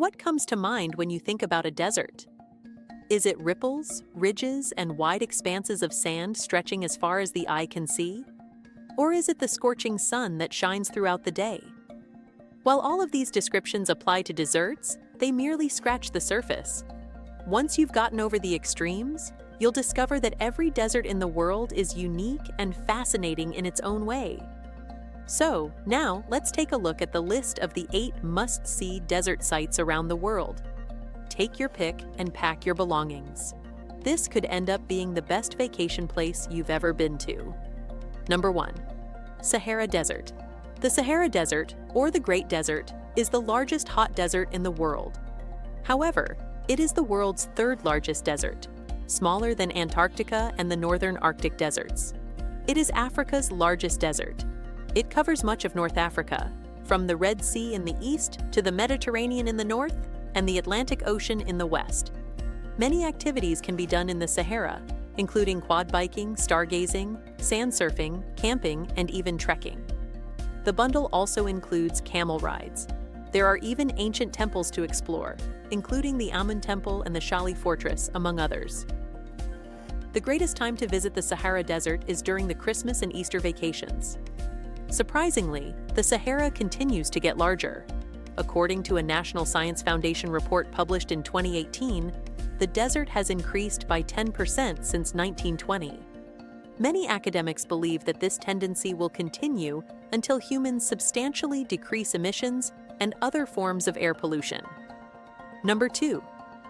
What comes to mind when you think about a desert? Is it ripples, ridges, and wide expanses of sand stretching as far as the eye can see? Or is it the scorching sun that shines throughout the day? While all of these descriptions apply to deserts, they merely scratch the surface. Once you've gotten over the extremes, you'll discover that every desert in the world is unique and fascinating in its own way. So, now let's take a look at the list of the 8 must-see desert sites around the world. Take your pick and pack your belongings. This could end up being the best vacation place you've ever been to. Number 1. Sahara Desert. The Sahara Desert, or the Great Desert, is the largest hot desert in the world. However, it is the world's 3rd largest desert, smaller than Antarctica and the northern Arctic deserts. It is Africa's largest desert. It covers much of North Africa, from the Red Sea in the east to the Mediterranean in the north and the Atlantic Ocean in the west. Many activities can be done in the Sahara, including quad biking, stargazing, sand surfing, camping, and even trekking. The bundle also includes camel rides. There are even ancient temples to explore, including the Amun Temple and the Shali Fortress, among others. The greatest time to visit the Sahara Desert is during the Christmas and Easter vacations. Surprisingly, the Sahara continues to get larger. According to a National Science Foundation report published in 2018, the desert has increased by 10% since 1920. Many academics believe that this tendency will continue until humans substantially decrease emissions and other forms of air pollution. Number 2.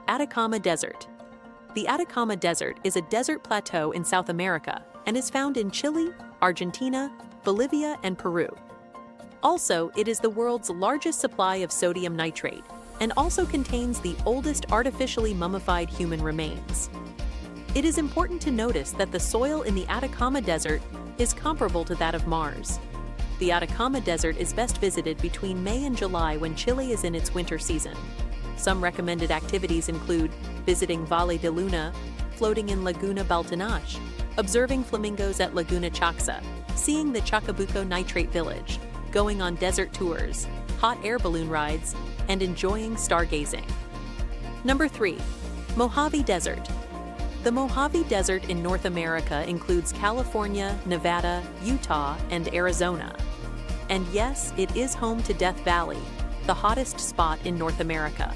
Atacama Desert. The Atacama Desert is a desert plateau in South America and is found in Chile, Argentina, Bolivia, and Peru. Also, it is the world's largest supply of sodium nitrate and also contains the oldest artificially mummified human remains. It is important to notice that the soil in the Atacama Desert is comparable to that of Mars. The Atacama Desert is best visited between May and July when Chile is in its winter season. Some recommended activities include visiting Valle de Luna, floating in Laguna Baltanach, observing flamingos at Laguna Chaxa, seeing the Chacabuco Nitrate Village, going on desert tours, hot air balloon rides, and enjoying stargazing. Number 3. Mojave Desert. The Mojave Desert in North America includes California, Nevada, Utah, and Arizona. And yes, it is home to Death Valley, the hottest spot in North America.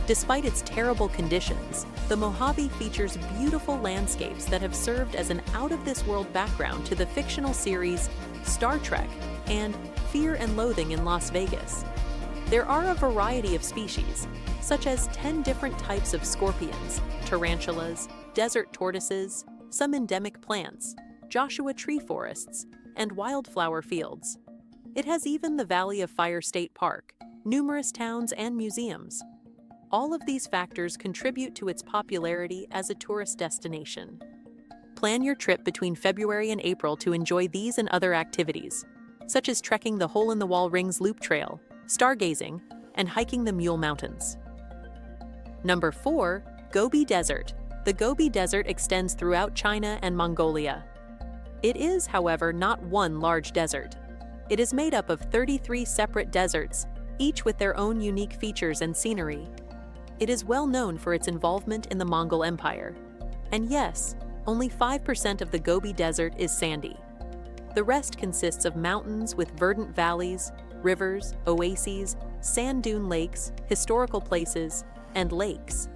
Despite its terrible conditions, the Mojave features beautiful landscapes that have served as an out-of-this-world background to the fictional series Star Trek and Fear and Loathing in Las Vegas. There are a variety of species, such as 10 different types of scorpions, tarantulas, desert tortoises, some endemic plants, Joshua tree forests, and wildflower fields. It has even the Valley of Fire State Park, numerous towns and museums. All of these factors contribute to its popularity as a tourist destination. Plan your trip between February and April to enjoy these and other activities, such as trekking the Hole-in-the-Wall Rings Loop Trail, stargazing, and hiking the Mule Mountains. Number 4. Gobi Desert. The Gobi Desert extends throughout China and Mongolia. It is, however, not one large desert. It is made up of 33 separate deserts, each with their own unique features and scenery. It is well known for its involvement in the Mongol Empire. And yes, only 5% of the Gobi Desert is sandy. The rest consists of mountains with verdant valleys, rivers, oases, sand dune lakes, historical places, and lakes.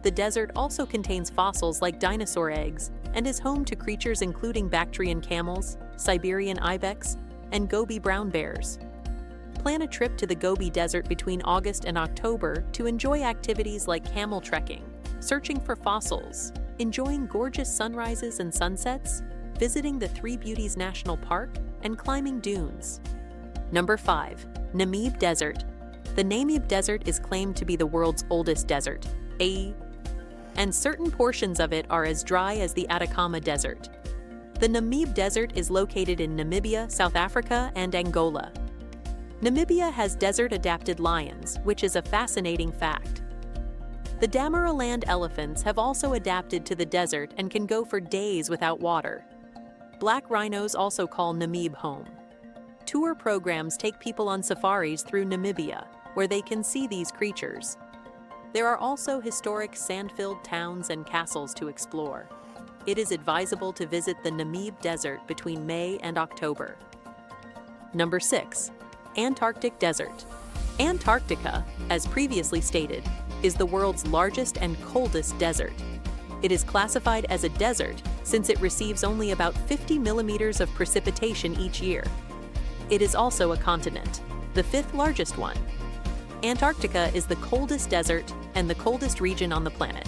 The desert also contains fossils like dinosaur eggs and is home to creatures including Bactrian camels, Siberian ibex, and Gobi brown bears. Plan a trip to the Gobi Desert between August and October to enjoy activities like camel trekking, searching for fossils, enjoying gorgeous sunrises and sunsets, visiting the Three Beauties National Park, and climbing dunes. Number 5. Namib Desert. The Namib Desert is claimed to be the world's oldest desert, and certain portions of it are as dry as the Atacama Desert. The Namib Desert is located in Namibia, South Africa, and Angola. Namibia has desert-adapted lions, which is a fascinating fact. The Damaraland elephants have also adapted to the desert and can go for days without water. Black rhinos also call Namib home. Tour programs take people on safaris through Namibia, where they can see these creatures. There are also historic sand-filled towns and castles to explore. It is advisable to visit the Namib Desert between May and October. Number 6. Antarctic Desert. Antarctica, as previously stated, is the world's largest and coldest desert. It is classified as a desert since it receives only about 50 millimeters of precipitation each year. It is also a continent, the 5th largest one. Antarctica is the coldest desert and the coldest region on the planet.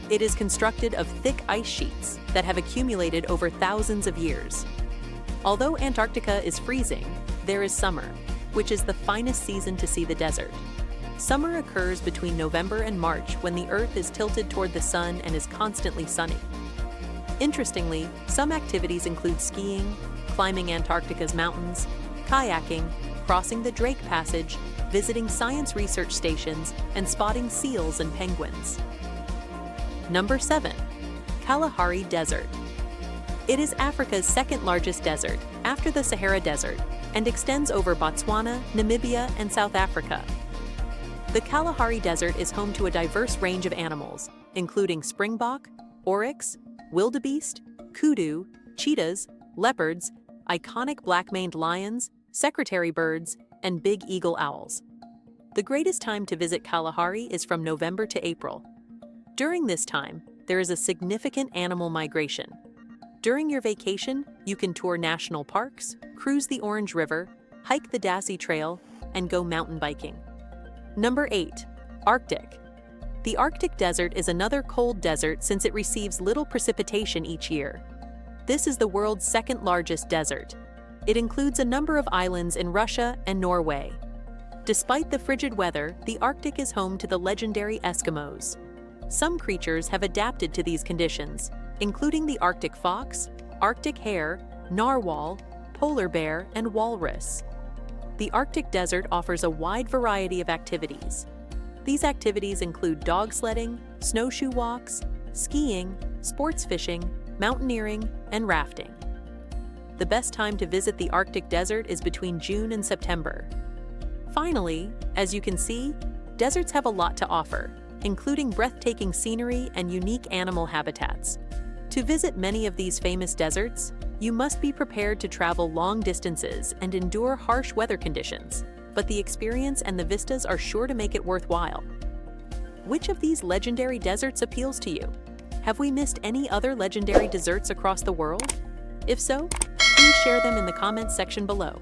It is constructed of thick ice sheets that have accumulated over thousands of years. Although Antarctica is freezing, there is summer, which is the finest season to see the desert. Summer occurs between November and March when the Earth is tilted toward the sun and is constantly sunny. Interestingly, some activities include skiing, climbing Antarctica's mountains, kayaking, crossing the Drake Passage, visiting science research stations, and spotting seals and penguins. Number 7. Kalahari Desert. It is Africa's second largest desert, after the Sahara Desert, and extends over Botswana, Namibia, and South Africa. The Kalahari Desert is home to a diverse range of animals, including springbok, oryx, wildebeest, kudu, cheetahs, leopards, iconic black-maned lions, secretary birds, and big eagle owls. The greatest time to visit Kalahari is from November to April. During this time, there is a significant animal migration. During your vacation, you can tour national parks, cruise the Orange River, hike the Dassie Trail, and go mountain biking. Number 8. Arctic. The Arctic Desert is another cold desert since it receives little precipitation each year. This is the world's second largest desert. It includes a number of islands in Russia and Norway. Despite the frigid weather, the Arctic is home to the legendary Eskimos. Some creatures have adapted to these conditions, including the Arctic fox, Arctic hare, narwhal, polar bear, and walrus. The Arctic Desert offers a wide variety of activities. These activities include dog sledding, snowshoe walks, skiing, sports fishing, mountaineering, and rafting. The best time to visit the Arctic Desert is between June and September. Finally, as you can see, deserts have a lot to offer, including breathtaking scenery and unique animal habitats. To visit many of these famous deserts, you must be prepared to travel long distances and endure harsh weather conditions, but the experience and the vistas are sure to make it worthwhile. Which of these legendary deserts appeals to you? Have we missed any other legendary deserts across the world? If so, please share them in the comments section below.